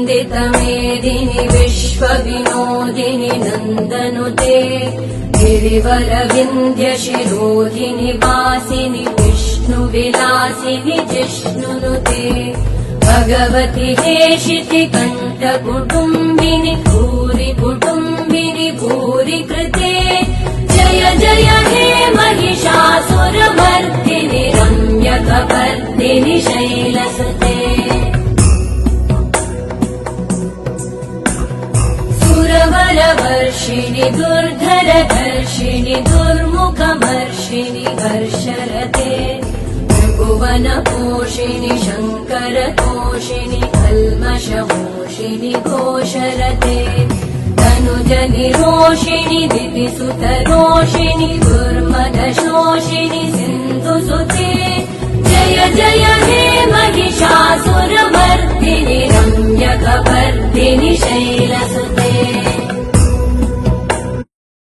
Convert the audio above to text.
वन्दितमेदिनि विश्वविनोदिनि नन्दनुते गिरिवरविन्ध्यशिरोधिनि वासिनि विष्णुविलासिनि जिष्णुनुते भगवति हेशिति कण्ठकुटुम्बिनि भूरि कुटुम्बिनि भूरि कृते जय जय हे महिषासुरमर्दिनि रम्यकपर्दिनि शैलसुते सुरवरवर्षिणि दुर्धरधर्षिणि दुर्मुखमर्षिणि हर्षरते त्रिभुवनपोषिणि शङ्करतोषिणि कल्मषमोषिणि घोषरते तनुजनिरोषिणि दितिसुतरोषिणि दुर्मदशोषिणि सिन्धुसुते जय जय हे महिषासुरमर्दिनि